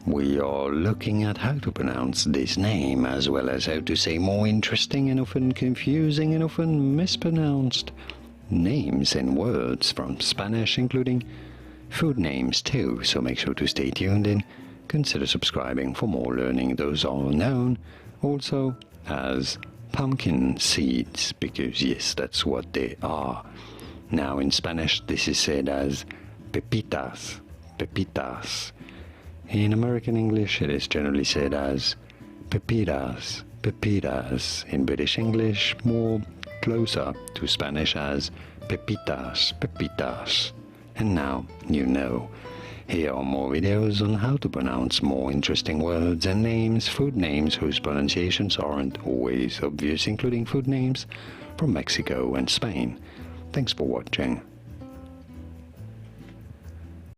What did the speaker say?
We are looking at how to pronounce this name, as well as how to say more interesting and often confusing and often mispronounced names and words from Spanish, including food names too, so make sure to stay tuned and consider subscribing for more learning. Those are known also as pumpkin seeds, because yes, that's what they are. Now in Spanish this is said as pepitas, pepitas. In American English it is generally said as pepitas, pepitas. In British English, more closer to Spanish, as pepitas, pepitas. And now you know. Here are more videos on how to pronounce more interesting words and names, food names whose pronunciations aren't always obvious, including food names from Mexico and Spain. Thanks for watching.